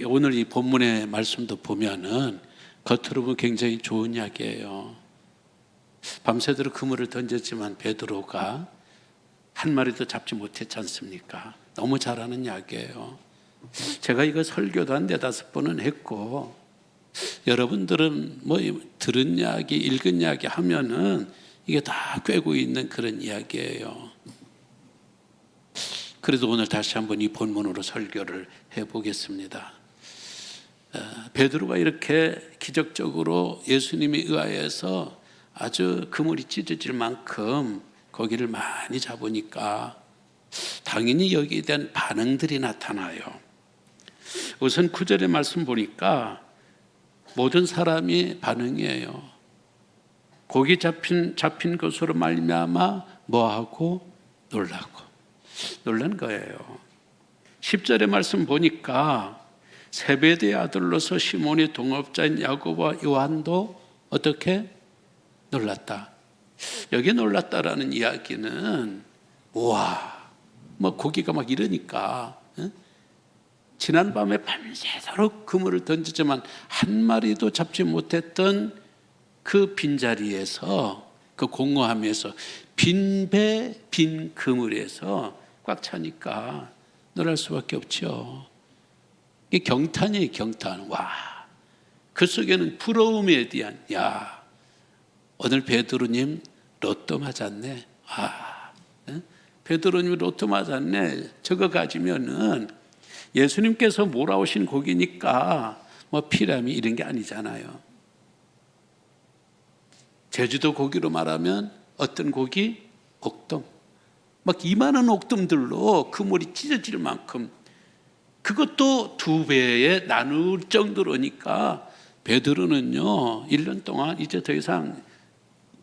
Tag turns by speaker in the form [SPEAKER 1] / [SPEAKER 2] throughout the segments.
[SPEAKER 1] 오늘 이 본문의 말씀도 보면은 겉으로 보면 굉장히 좋은 이야기예요. 밤새도록 그물을 던졌지만 베드로가 한 마리도 잡지 못했지 않습니까? 너무 잘하는 이야기예요. 제가 이거 설교도 한 4-5번은 했고, 여러분들은 뭐 들은 이야기, 읽은 이야기 하면은 이게 다 꿰고 있는 그런 이야기예요. 그래도 오늘 다시 한번 이 본문으로 설교를 해보겠습니다. 베드로가 이렇게 기적적으로 예수님에 의하여서 아주 그물이 찢어질 만큼 고기를 많이 잡으니까 당연히 여기에 대한 반응들이 나타나요. 우선 9절의 말씀 보니까 모든 사람이 반응이에요. 고기 잡힌 것으로 말미암아 뭐하고 놀라고 놀란 거예요. 10절의 말씀 보니까 세베대의 아들로서 시몬의 동업자인 야고보와 요한도 어떻게 놀랐다. 여기 놀랐다라는 이야기는 우와, 뭐 고기가 막 이러니까 지난밤에 밤새도록 그물을 던지지만 한 마리도 잡지 못했던 그 빈자리에서, 그 공허함에서, 빈 배, 빈 그물에서 꽉 차니까 놀랄 수밖에 없죠. 이게 경탄이에요, 경탄. 와, 그 속에는 부러움에 대한, 야, 오늘 베드로님 로또 맞았네. 아, 베드로님 로또 맞았네. 저거 가지면은 예수님께서 몰아오신 고기니까 뭐 피라미 이런 게 아니잖아요. 제주도 고기로 말하면 어떤 고기? 옥돔. 막 이만한 옥돔들로 그물이 찢어질 만큼, 그것도 2배에 나눌 정도로니까 베드로는요 1년 동안 이제 더 이상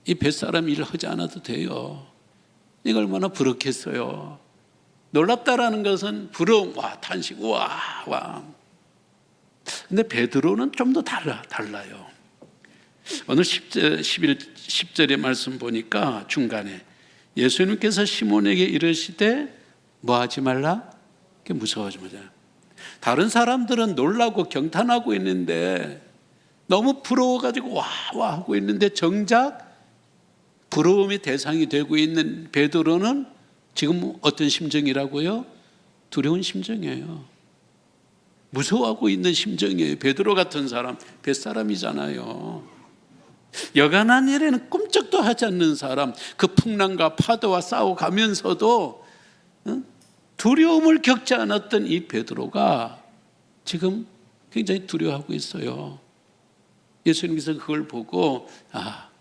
[SPEAKER 1] 이 뱃사람 일을 하지 않아도 돼요. 이거 얼마나 부럽겠어요. 놀랍다라는 것은 부러움, 와, 탄식, 와. 근데 베드로는 좀 더 달라요. 오늘 10절의 말씀 보니까 중간에 예수님께서 시몬에게 이르시되 뭐 하지 말라? 무서워하지 말라. 다른 사람들은 놀라고 경탄하고 있는데, 너무 부러워가지고 와 하고 있는데, 정작 부러움의 대상이 되고 있는 베드로는 지금 어떤 심정이라고요? 두려운 심정이에요. 무서워하고 있는 심정이에요. 베드로 같은 사람, 뱃사람이잖아요. 여간한 일에는 꿈쩍도 하지 않는 사람, 그 풍랑과 파도와 싸워가면서도 두려움을 겪지 않았던 이 베드로가 지금 굉장히 두려워하고 있어요. 예수님께서 그걸 보고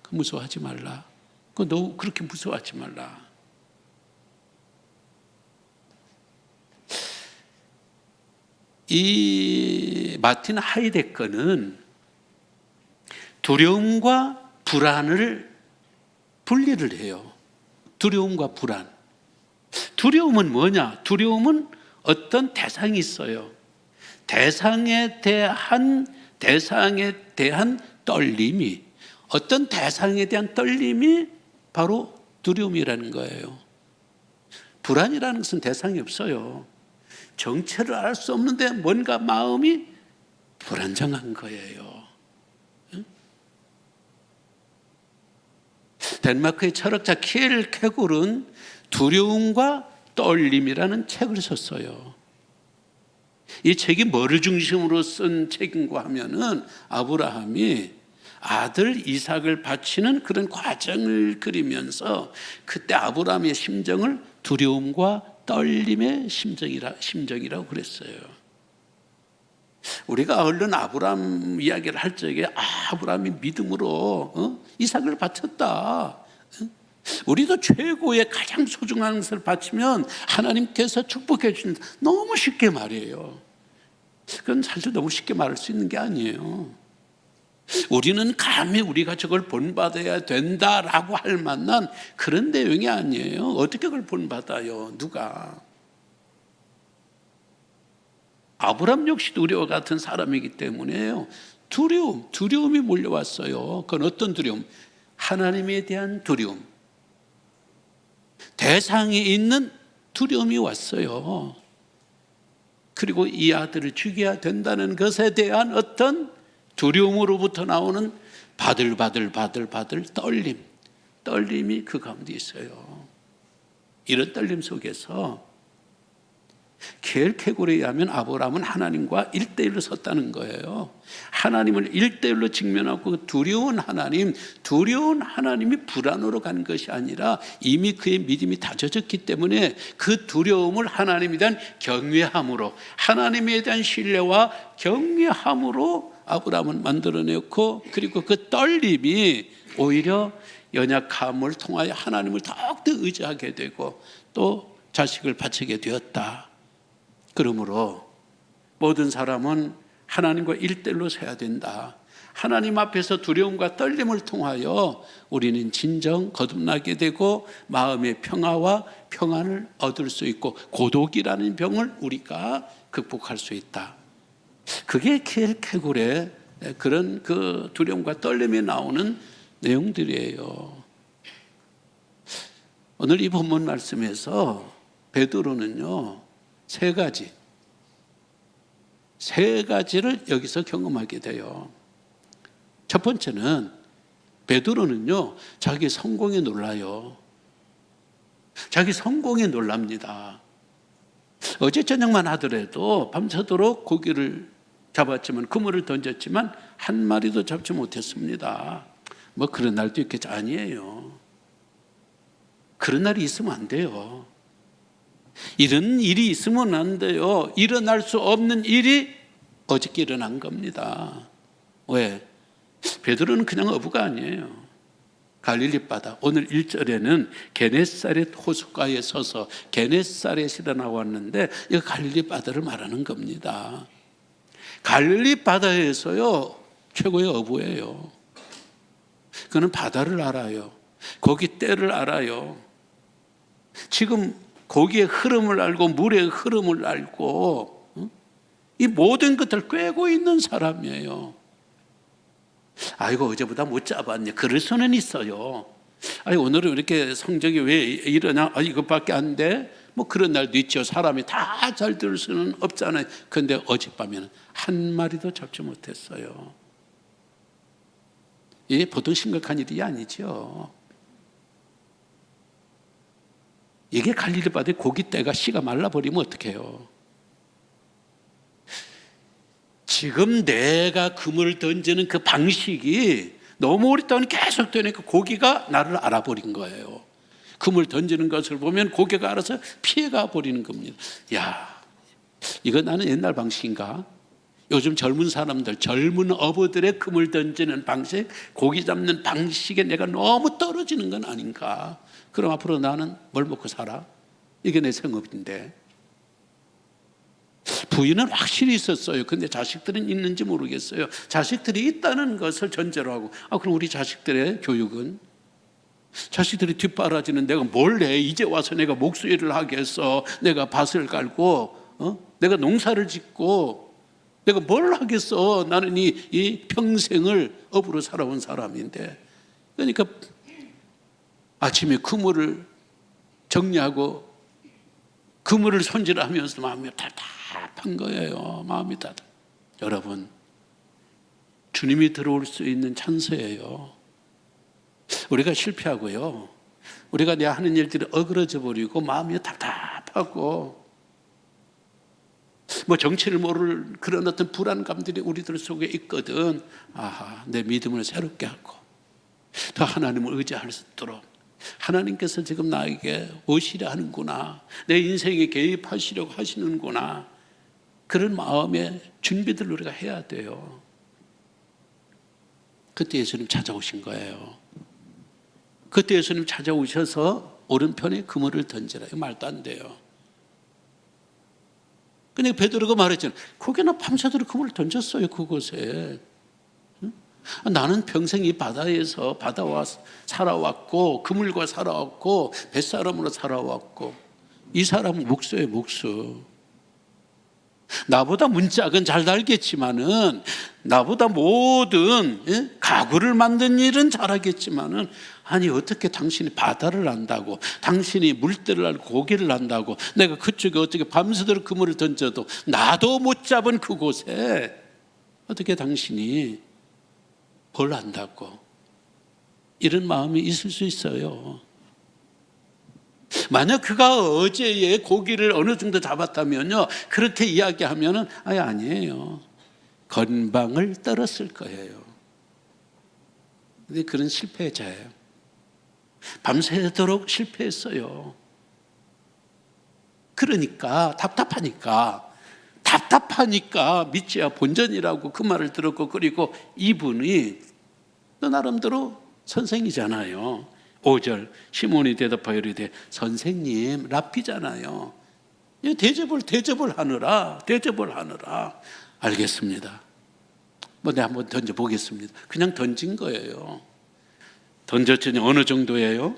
[SPEAKER 1] 무서워하지 말라. 너 그렇게 무서워하지 말라. 이 마틴 하이데거는 두려움과 불안을 분리를 해요. 두려움과 불안. 두려움은 뭐냐? 두려움은 어떤 대상이 있어요. 대상에 대한 떨림이, 어떤 대상에 대한 떨림이 바로 두려움이라는 거예요. 불안이라는 것은 대상이 없어요. 정체를 알 수 없는데 뭔가 마음이 불안정한 거예요. 덴마크의 철학자 키엘케골은 두려움과 떨림이라는 책을 썼어요. 이 책이 뭐를 중심으로 쓴 책인가 하면은 아브라함이 아들 이삭을 바치는 그런 과정을 그리면서 그때 아브라함의 심정을 두려움과 떨림의 심정이라고 그랬어요. 우리가 얼른 아브라함 이야기를 할 적에 아브라함이 믿음으로 이삭을 바쳤다. 우리도 최고의 가장 소중한 것을 바치면 하나님께서 축복해 주신다. 너무 쉽게 말해요. 그건 사실 너무 쉽게 말할 수 있는 게 아니에요. 우리는 감히 우리가 저걸 본받아야 된다라고 할 만한 그런 내용이 아니에요. 어떻게 그걸 본받아요? 누가? 아브람 역시 우리와 같은 사람이기 때문에요. 두려움이 몰려왔어요. 그건 어떤 두려움? 하나님에 대한 두려움. 대상이 있는 두려움이 왔어요. 그리고 이 아들을 죽여야 된다는 것에 대한 어떤 두려움으로부터 나오는 바들바들 떨림이 그 가운데 있어요. 이런 떨림 속에서 켈케골에 의하면 아브라함은 하나님과 1대1로 섰다는 거예요. 하나님을 1대1로 직면하고 두려운 하나님이 불안으로 간 것이 아니라 이미 그의 믿음이 다져졌기 때문에 그 두려움을 하나님에 대한 경외함으로, 하나님에 대한 신뢰와 경외함으로 아브라함은 만들어냈고, 그리고 그 떨림이 오히려 연약함을 통하여 하나님을 더욱더 의지하게 되고 또 자식을 바치게 되었다. 그러므로 모든 사람은 하나님과 1대1로 서야 된다. 하나님 앞에서 두려움과 떨림을 통하여 우리는 진정 거듭나게 되고 마음의 평화와 평안을 얻을 수 있고 고독이라는 병을 우리가 극복할 수 있다. 그게 켈케골의 그런 그 두려움과 떨림이 나오는 내용들이에요. 오늘 이 본문 말씀에서 베드로는요, 세 가지를 여기서 경험하게 돼요. 첫 번째는 베드로는요, 자기 성공에 놀라요. 자기 성공에 놀랍니다. 어제 저녁만 하더라도 밤새도록 고기를 잡았지만, 그물을 던졌지만 한 마리도 잡지 못했습니다. 뭐 그런 날도 있겠지. 아니에요. 그런 날이 있으면 안 돼요. 이런 일이 있으면 안 돼요. 일어날 수 없는 일이 어저께 일어난 겁니다. 왜? 베드로는 그냥 어부가 아니에요. 갈릴리 바다, 오늘 1절에는 게네사렛 호숫가에 서서 게네사렛이라 나왔는데 이거 갈릴리 바다를 말하는 겁니다. 갈릴리 바다에서요, 최고의 어부예요. 그는 바다를 알아요. 고기 떼를 알아요. 지금 고기의 흐름을 알고 물의 흐름을 알고 이 모든 것을 꿰고 있는 사람이에요. 아이고 어제보다 못 잡았네, 그럴 수는 있어요. 아니 오늘은 이렇게 성적이 왜 이러냐, 이것밖에 안 돼? 뭐 그런 날도 있죠. 사람이 다 잘 들을 수는 없잖아요. 그런데 어젯밤에는 한 마리도 잡지 못했어요. 이게 보통 심각한 일이 아니죠. 이게 갈릴리 바다의 고깃대가 씨가 말라버리면 어떡해요? 지금 내가 그물을 던지는 그 방식이 너무 오랫동안 계속 되니까 고기가 나를 알아버린 거예요. 그물 던지는 것을 보면 고기가 알아서 피해가 버리는 겁니다. 야, 이거 나는 옛날 방식인가? 요즘 젊은 사람들, 젊은 어부들의 그물 던지는 방식, 고기 잡는 방식에 내가 너무 떨어지는 건 아닌가? 그럼 앞으로 나는 뭘 먹고 살아? 이게 내 생업인데. 부인은 확실히 있었어요. 근데 자식들은 있는지 모르겠어요. 자식들이 있다는 것을 전제로 하고, 그럼 우리 자식들의 교육은? 자식들이 뒷바라지는 내가 뭘 해? 이제 와서 내가 목수일을 하겠어. 내가 밭을 갈고, 내가 농사를 짓고, 내가 뭘 하겠어? 나는 이 평생을 업으로 살아온 사람인데. 그러니까 아침에 그물을 정리하고 그물을 손질하면서 마음이 답답한 거예요. 마음이 답답. 여러분, 주님이 들어올 수 있는 찬스예요. 우리가 실패하고요, 우리가 내 하는 일들이 어그러져 버리고 마음이 답답하고 뭐 정치를 모를 그런 어떤 불안감들이 우리들 속에 있거든. 내 믿음을 새롭게 하고 더 하나님을 의지할 수 있도록, 하나님께서 지금 나에게 오시려 하는구나, 내 인생에 개입하시려고 하시는구나, 그런 마음의 준비들을 우리가 해야 돼요. 그때 예수님 찾아오신 거예요. 그때 예수님 찾아오셔서 오른편에 그물을 던지라. 이거 말도 안 돼요. 근데 베드로가 말했잖아요. 거기나 밤새도록 그물을 던졌어요, 그곳에. 나는 평생 이 바다에서 바다와 살아왔고 그물과 살아왔고 뱃사람으로 살아왔고, 이 사람은 목수예요, 목수. 나보다 문짝은 잘 달겠지만은, 나보다 모든 가구를 만든 일은 잘하겠지만은, 아니 어떻게 당신이 바다를 안다고, 당신이 물들을 알고 고기를 안다고, 내가 그쪽에 어떻게 밤새도록 그물을 던져도 나도 못 잡은 그곳에 어떻게 당신이 뭘 안다고, 이런 마음이 있을 수 있어요. 만약 그가 어제의 고기를 어느 정도 잡았다면요, 그렇게 이야기하면은 아니에요, 건방을 떨었을 거예요. 근데 그런 실패자예요. 밤새도록 실패했어요. 그러니까 답답하니까 믿지야 본전이라고 그 말을 들었고, 그리고 이분이 또 나름대로 선생이잖아요. 5절 시몬이 대답하여 이르되 선생님, 랍비잖아요. 대접을 하느라. 알겠습니다. 내가 한번 던져보겠습니다. 그냥 던진 거예요. 던졌더니 어느 정도예요?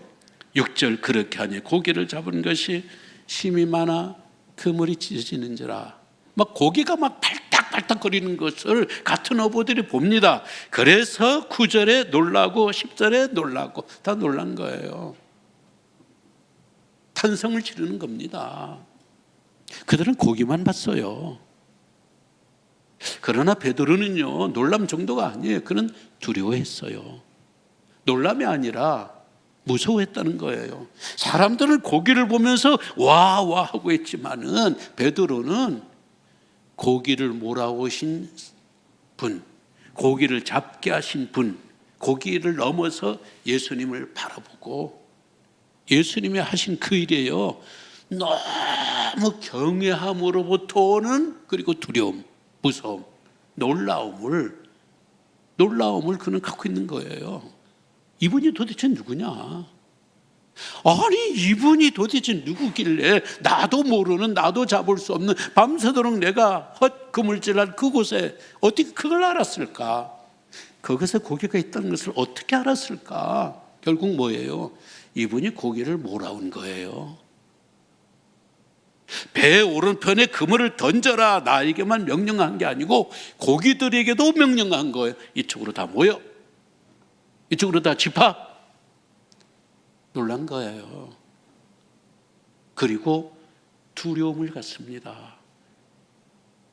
[SPEAKER 1] 6절 그렇게 하니 고기를 잡은 것이 심이 많아 그물이 찢어지는지라. 막 고기가 막 발딱발딱거리는 것을 같은 어부들이 봅니다. 그래서 9절에 놀라고 10절에 놀라고 다 놀란 거예요. 탄성을 지르는 겁니다. 그들은 고기만 봤어요. 그러나 베드로는요, 놀람 정도가 아니에요. 그는 두려워했어요. 놀람이 아니라 무서워했다는 거예요. 사람들은 고기를 보면서 와 하고 했지만은, 베드로는 고기를 몰아오신 분, 고기를 잡게 하신 분, 고기를 넘어서 예수님을 바라보고 예수님이 하신 그 일이에요. 너무 경외함으로부터 오는, 그리고 두려움, 무서움, 놀라움을 그는 갖고 있는 거예요. 이분이 도대체 누구냐? 아니 이분이 도대체 누구길래 나도 모르는, 나도 잡을 수 없는, 밤새도록 내가 헛 그물질한 그곳에 어떻게 그걸 알았을까? 그것에 고기가 있다는 것을 어떻게 알았을까? 결국 뭐예요? 이분이 고기를 몰아온 거예요. 배 오른편에 그물을 던져라, 나에게만 명령한 게 아니고 고기들에게도 명령한 거예요. 이쪽으로 다 모여, 이쪽으로 다 집합. 놀란 거예요. 그리고 두려움을 갖습니다.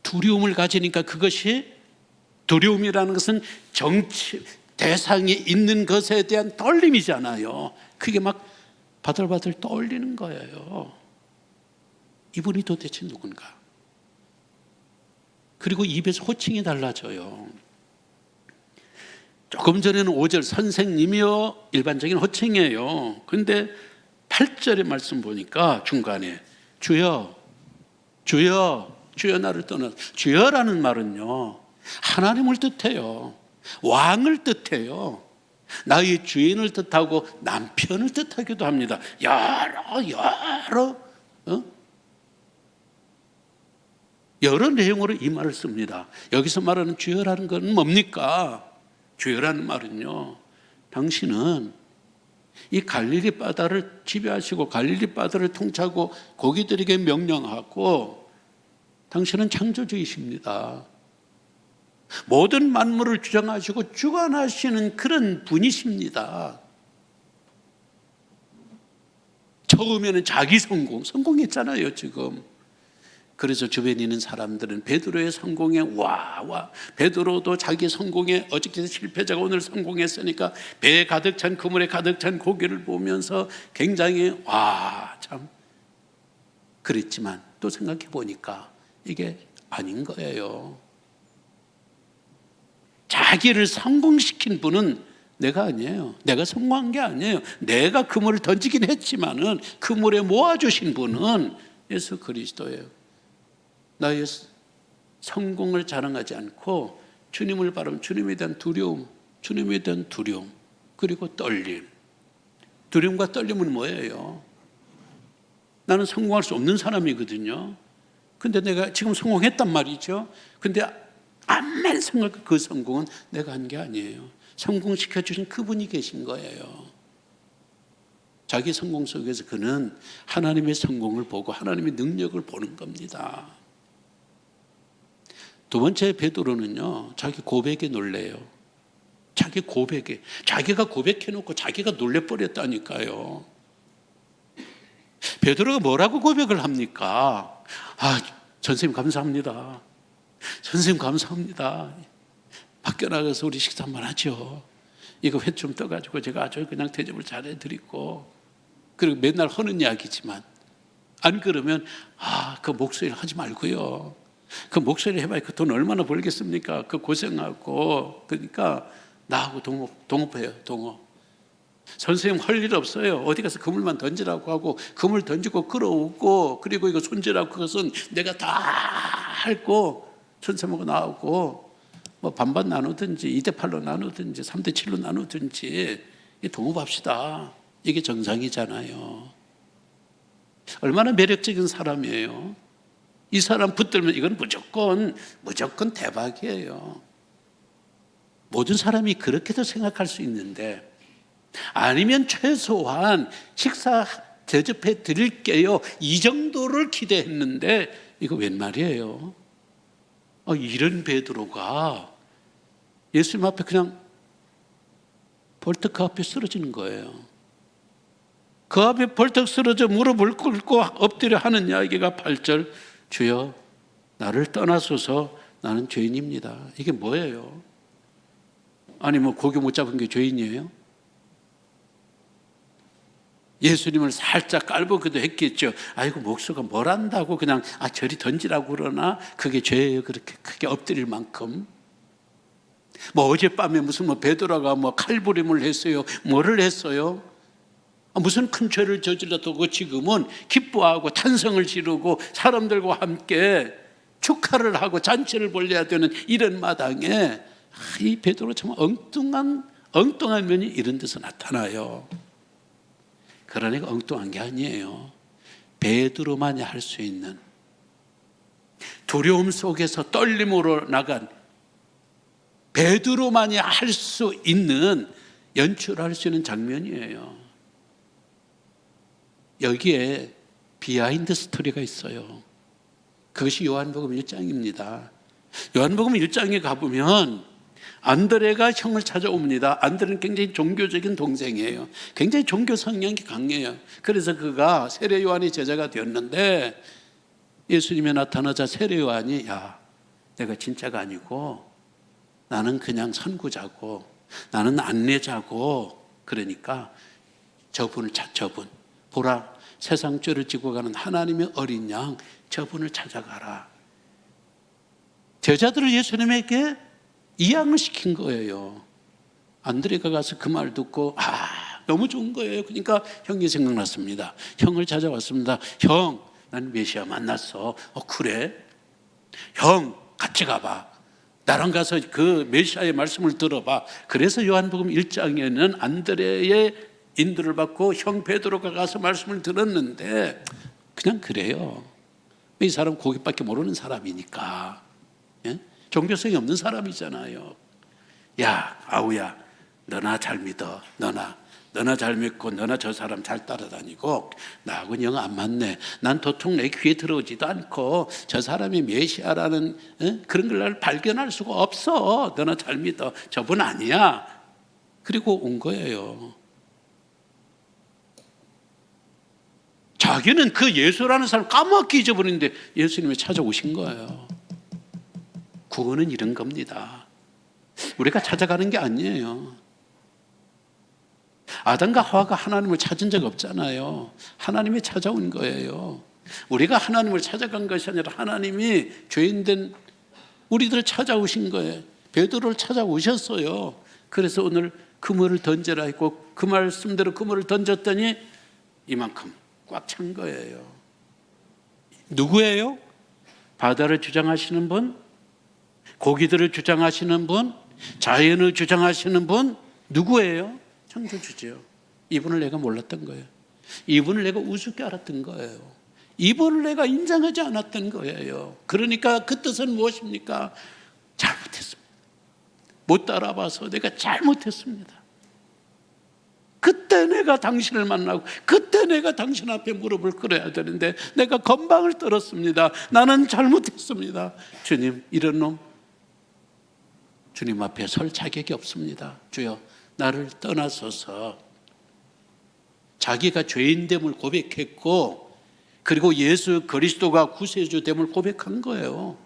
[SPEAKER 1] 두려움을 가지니까, 그것이, 두려움이라는 것은 대상이 있는 것에 대한 떨림이잖아요. 그게 막 바들바들 떨리는 거예요. 이분이 도대체 누군가? 그리고 입에서 호칭이 달라져요. 조금 전에는 5절 선생님이요, 일반적인 호칭이에요. 그런데 8절의 말씀 보니까 중간에 주여 나를 떠나. 주여라는 말은요, 하나님을 뜻해요. 왕을 뜻해요. 나의 주인을 뜻하고 남편을 뜻하기도 합니다. 여러 내용으로 이 말을 씁니다. 여기서 말하는 주여라는 건 뭡니까? 주여라는 말은요, 당신은 이 갈릴리 바다를 지배하시고 갈릴리 바다를 통치하고 고기들에게 명령하고, 당신은 창조주이십니다. 모든 만물을 주장하시고 주관하시는 그런 분이십니다. 처음에는 자기 성공했잖아요 지금. 그래서 주변에 있는 사람들은 베드로의 성공에 베드로도 자기 성공에, 어저께 실패자가 오늘 성공했으니까 배에 가득 찬, 그물에 가득 찬 고기를 보면서 굉장히 참 그랬지만, 또 생각해 보니까 이게 아닌 거예요. 자기를 성공시킨 분은 내가 아니에요. 내가 성공한 게 아니에요. 내가 그물을 던지긴 했지만은 그물에 모아주신 분은 예수 그리스도예요. 나의 성공을 자랑하지 않고 주님을 바라보면 주님에 대한 두려움, 그리고 떨림. 두려움과 떨림은 뭐예요? 나는 성공할 수 없는 사람이거든요. 근데 내가 지금 성공했단 말이죠. 근데 암만 생각해, 그 성공은 내가 한 게 아니에요. 성공시켜 주신 그분이 계신 거예요. 자기 성공 속에서 그는 하나님의 성공을 보고 하나님의 능력을 보는 겁니다. 두 번째 베드로는요, 자기 고백에 놀래요. 자기 고백에. 자기가 고백해놓고 자기가 놀래버렸다니까요. 베드로가 뭐라고 고백을 합니까? 선생님 감사합니다. 선생님 감사합니다. 밖에 나가서 우리 식사 한번 하죠. 이거 회 좀 떠가지고 제가 아주 그냥 대접을 잘해드리고, 그리고 맨날 하는 이야기지만, 안 그러면 그 목소리를 하지 말고요. 그 목소리 해봐야 그 돈 얼마나 벌겠습니까? 그 고생하고. 그러니까 나하고 동업해요. 동업. 선생님 할 일 없어요. 어디 가서 그물만 던지라고 하고 그물 던지고 끌어오고, 그리고 이거 손질하고 그것은 내가 다 할고 선생님하고 나오고 뭐 반반 나누든지 2대8로 나누든지 3대7로 나누든지 동업합시다. 이게 정상이잖아요. 얼마나 매력적인 사람이에요. 이 사람 붙들면 이건 무조건 대박이에요. 모든 사람이 그렇게도 생각할 수 있는데, 아니면 최소한 식사 대접해 드릴게요, 이 정도를 기대했는데 이거 웬 말이에요? 이런 베드로가 예수님 앞에 그냥 벌떡 그 앞에 쓰러지는 거예요. 그 앞에 벌떡 쓰러져 무릎을 꿇고 엎드려 하는 이야기가 8절, 주여 나를 떠나소서 나는 죄인입니다. 이게 뭐예요? 아니 뭐 고기 못 잡은 게 죄인이에요? 예수님을 살짝 깔보기도 했겠죠. 아이고 목수가 뭘 안다고 그냥 저리 던지라고 그러나 그게 죄예요. 그렇게 크게 엎드릴 만큼. 뭐 어젯밤에 무슨 베드로가 칼부림을 했어요. 뭐를 했어요? 무슨 큰 죄를 저질렀다고 지금은 기뻐하고 탄성을 지르고 사람들과 함께 축하를 하고 잔치를 벌려야 되는 이런 마당에 이 베드로 참 엉뚱한 면이 이런 데서 나타나요. 그러니까 엉뚱한 게 아니에요. 베드로만이 할 수 있는, 두려움 속에서 떨림으로 나간 베드로만이 할 수 있는, 연출할 수 있는 장면이에요. 여기에 비하인드 스토리가 있어요. 그것이 요한복음 1장입니다. 요한복음 1장에 가보면 안드레가 형을 찾아옵니다. 안드레는 굉장히 종교적인 동생이에요. 굉장히 종교 성향이 강해요. 그래서 그가 세례 요한의 제자가 되었는데, 예수님이 나타나자 세례 요한이 내가 진짜가 아니고 나는 그냥 선구자고 나는 안내자고, 그러니까 저분을 저분 보라, 세상 죄를 지고 가는 하나님의 어린 양, 저분을 찾아가라. 제자들을 예수님에게 이양을 시킨 거예요. 안드레가 가서 그 말 듣고 너무 좋은 거예요. 그러니까 형이 생각났습니다. 형을 찾아왔습니다. 형, 난 메시아 만났어. 그래? 형, 같이 가봐. 나랑 가서 그 메시아의 말씀을 들어봐. 그래서 요한복음 1장에는 안드레의 인도를 받고 형 베드로가 가서 말씀을 들었는데, 그냥 그래요. 이 사람 고기밖에 모르는 사람이니까. 예? 종교성이 없는 사람이잖아요. 아우야, 너나 잘 믿어. 너나 잘 믿고 너나 저 사람 잘 따라다니고, 나하고는 영 안 맞네. 난 도통 내 귀에 들어오지도 않고 저 사람이 메시아라는 그런 걸 발견할 수가 없어. 너나 잘 믿어. 저분 아니야. 그리고 온 거예요. 자기는 그 예수라는 사람 까맣게 잊어버리는데 예수님이 찾아오신 거예요. 구원은 이런 겁니다. 우리가 찾아가는 게 아니에요. 아담과 하와가 하나님을 찾은 적 없잖아요. 하나님이 찾아온 거예요. 우리가 하나님을 찾아간 것이 아니라 하나님이 죄인된 우리들을 찾아오신 거예요. 베드로를 찾아오셨어요. 그래서 오늘 그물을 던져라 했고, 그 말씀대로 그물을 던졌더니 이만큼 꽉 찬 거예요. 누구예요? 바다를 주장하시는 분, 고기들을 주장하시는 분, 자연을 주장하시는 분, 누구예요? 창조주죠. 이분을 내가 몰랐던 거예요. 이분을 내가 우습게 알았던 거예요. 이분을 내가 인정하지 않았던 거예요. 그러니까 그 뜻은 무엇입니까? 잘못했습니다. 못 따라봐서 내가 잘못했습니다. 그때 내가 당신을 만나고 그때 내가 당신 앞에 무릎을 꿇어야 되는데 내가 건방을 떨었습니다. 나는 잘못했습니다. 주님, 이런 놈 주님 앞에 설 자격이 없습니다. 주여, 나를 떠나소서. 자기가 죄인됨을 고백했고 그리고 예수 그리스도가 구세주됨을 고백한 거예요.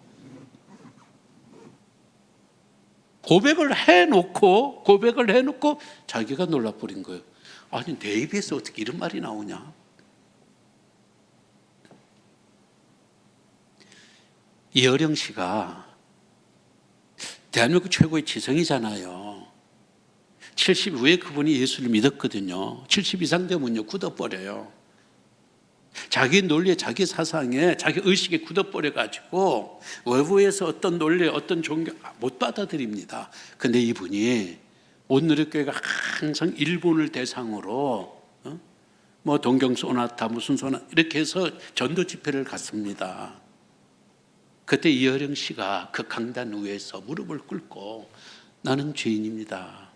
[SPEAKER 1] 고백을 해놓고 자기가 놀라버린 거예요. 아니, 내 입에서 어떻게 이런 말이 나오냐. 이어령 씨가 대한민국 최고의 지성이잖아요. 70 후에 그분이 예수를 믿었거든요. 70 이상 되면요 굳어버려요. 자기 논리에, 자기 사상에, 자기 의식에 굳어버려가지고 외부에서 어떤 논리, 어떤 종교 못 받아들입니다. 근데 이분이 온누리교회가 항상 일본을 대상으로 뭐 동경 소나타 무슨 소나타 이렇게 해서 전도 집회를 갔습니다. 그때 이어령 씨가 그 강단 위에서 무릎을 꿇고 나는 죄인입니다.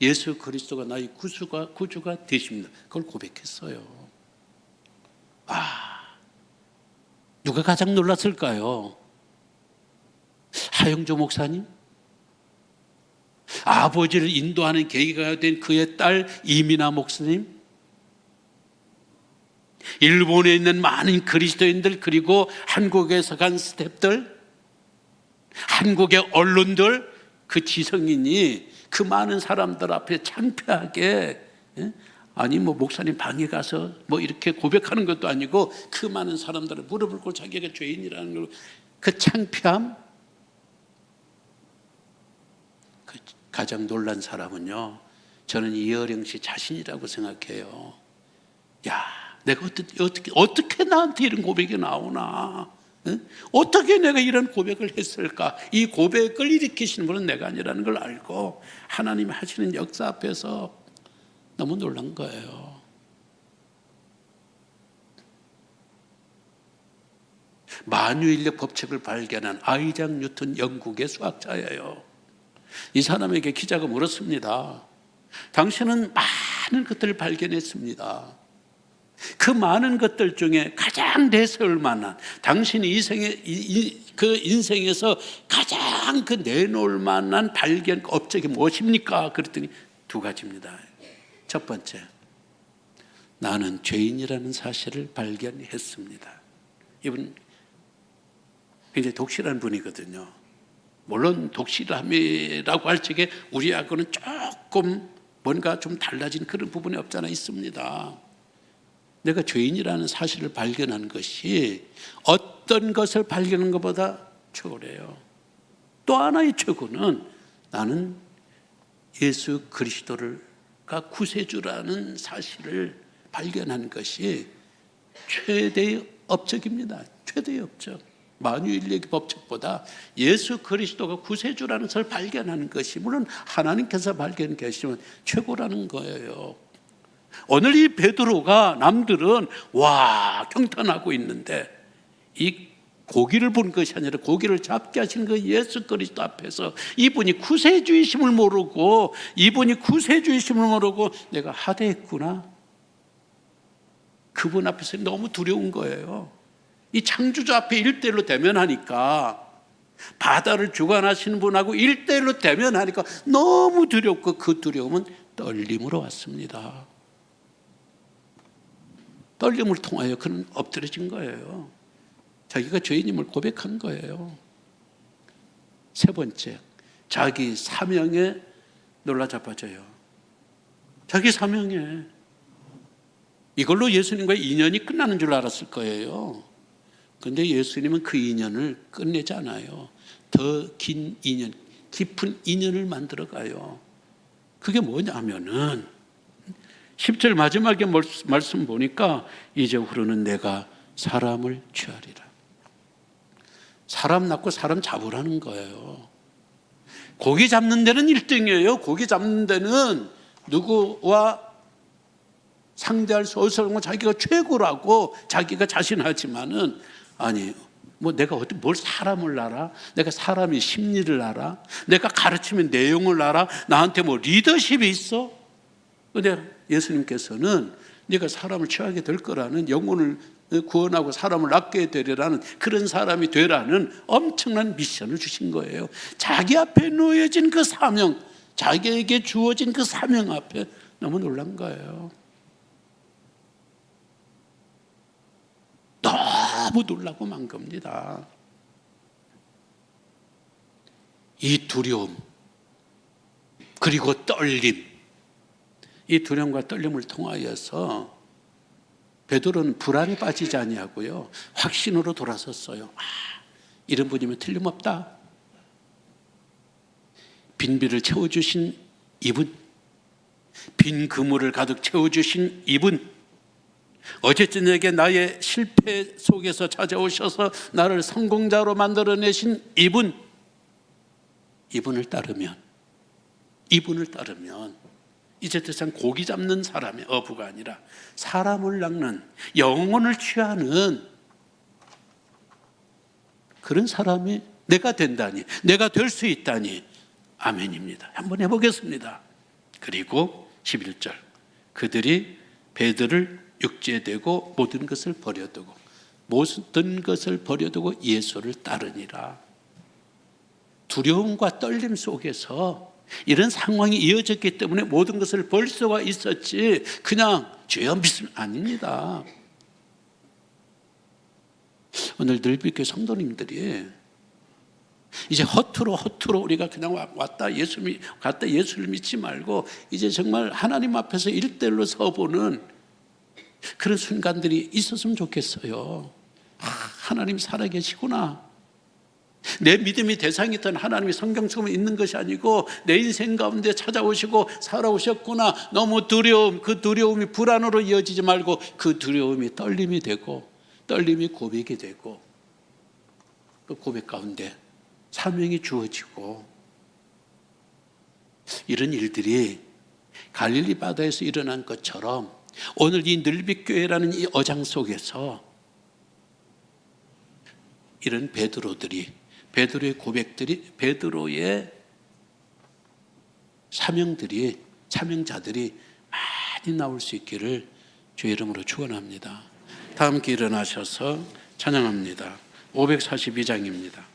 [SPEAKER 1] 예수 그리스도가 나의 구주가 되십니다. 그걸 고백했어요. 누가 가장 놀랐을까요? 하영조 목사님? 아버지를 인도하는 계기가 된 그의 딸 이민아 목사님? 일본에 있는 많은 그리스도인들, 그리고 한국에서 간 스태프들, 한국의 언론들, 그 지성인이 그 많은 사람들 앞에 창피하게, 아니 뭐 목사님 방에 가서 뭐 이렇게 고백하는 것도 아니고 그 많은 사람들을 무릎을 꿇고 자기가 죄인이라는 걸, 그 창피함, 그 가장 놀란 사람은요, 저는 이어령 씨 자신이라고 생각해요. 야, 내가 어떻게 나한테 이런 고백이 나오나? 어떻게 내가 이런 고백을 했을까? 이 고백을 일으키시는 분은 내가 아니라는 걸 알고 하나님이 하시는 역사 앞에서 너무 놀란 거예요. 만유인력 법칙을 발견한 아이작 뉴턴, 영국의 수학자예요. 이 사람에게 기자가 물었습니다. 당신은 많은 것들을 발견했습니다. 그 많은 것들 중에 가장 내세울 만한, 당신이 인생에서 가장 내놓을 만한 발견 업적이 무엇입니까? 그랬더니 두 가지입니다. 첫 번째, 나는 죄인이라는 사실을 발견했습니다. 이분 굉장히 독실한 분이거든요. 물론 독실함이라고 할 적에 우리하고는 조금 뭔가 좀 달라진 그런 부분이 없잖아 있습니다. 내가 죄인이라는 사실을 발견한 것이 어떤 것을 발견한 것보다 최고래요. 또 하나의 최고는 나는 예수 그리스도가 구세주라는 사실을 발견한 것이 최대의 업적입니다. 최대의 업적. 만유인력의 법칙보다 예수 그리스도가 구세주라는 것을 발견하는 것이, 물론 하나님께서 발견해 계시면 최고라는 거예요. 오늘 이 베드로가 남들은 와 경탄하고 있는데 이 고기를 본 것이 아니라 고기를 잡게 하신 그 예수 그리스도 앞에서 이분이 구세주이심을 모르고 내가 하대했구나. 그분 앞에서 너무 두려운 거예요. 이 창조주 앞에 1대1로 대면하니까, 바다를 주관하시는 분하고 1대1로 대면하니까 너무 두렵고 그 두려움은 떨림으로 왔습니다. 떨림을 통하여 그는 엎드려진 거예요. 자기가 죄인임을 고백한 거예요. 세 번째, 자기 사명에 놀라 자빠져요. 자기 사명에. 이걸로 예수님과의 인연이 끝나는 줄 알았을 거예요. 그런데 예수님은 그 인연을 끝내지 않아요. 더 긴 인연, 깊은 인연을 만들어 가요. 그게 뭐냐면은 10절 마지막에 말씀 보니까 이제후로는 내가 사람을 취하리라. 사람 낳고 사람 잡으라는 거예요. 고기 잡는 데는 1등이에요. 고기 잡는 데는 누구와 상대할 수 없는 자기가 최고라고 자기가 자신하지만은, 아니 뭐 내가 뭘 사람을 알아? 내가 사람의 심리를 알아? 내가 가르치면 내용을 알아? 나한테 뭐 리더십이 있어? 근데 예수님께서는 네가 사람을 취하게 될 거라는, 영혼을 구원하고 사람을 낫게 되리라는, 그런 사람이 되라는 엄청난 미션을 주신 거예요. 자기 앞에 놓여진 그 사명, 자기에게 주어진 그 사명 앞에 너무 놀란 거예요. 너무 놀라고 만 겁니다. 이 두려움 그리고 떨림, 이 두려움과 떨림을 통하여서 베드로는 불안에 빠지지 아니하고요, 확신으로 돌아섰어요. 이런 분이면 틀림없다. 빈비를 채워주신 이분, 빈 그물을 가득 채워주신 이분, 어제 저녁에 나의 실패 속에서 찾아오셔서 나를 성공자로 만들어내신 이분, 이분을 따르면 이제 더 이상 고기 잡는 사람의 어부가 아니라 사람을 낚는, 영혼을 취하는 그런 사람이 내가 된다니, 내가 될 수 있다니, 아멘입니다. 한번 해보겠습니다. 그리고 11절, 그들이 베드로를 육지에대고 모든 것을 버려두고 예수를 따르니라. 두려움과 떨림 속에서 이런 상황이 이어졌기 때문에 모든 것을 벌 수가 있었지, 그냥 죄와 믿음 아닙니다. 오늘 늘비교회 성도님들이 이제 허투루 우리가 그냥 왔다 예수를 믿지 말고 이제 정말 하나님 앞에서 일대일로 서보는 그런 순간들이 있었으면 좋겠어요. 하나님 살아계시구나. 내 믿음이 대상이 된 하나님이 성경처럼 있는 것이 아니고 내 인생 가운데 찾아오시고 살아오셨구나. 너무 그 두려움이 불안으로 이어지지 말고 그 두려움이 떨림이 되고, 떨림이 고백이 되고, 그 고백 가운데 사명이 주어지고, 이런 일들이 갈릴리 바다에서 일어난 것처럼 오늘 이 늘빗교회라는 이 어장 속에서 이런 베드로의 고백들이, 베드로의 사명자들이 많이 나올 수 있기를 주의 이름으로 축원합니다. 다 함께 일어나셔서 찬양합니다. 542장입니다.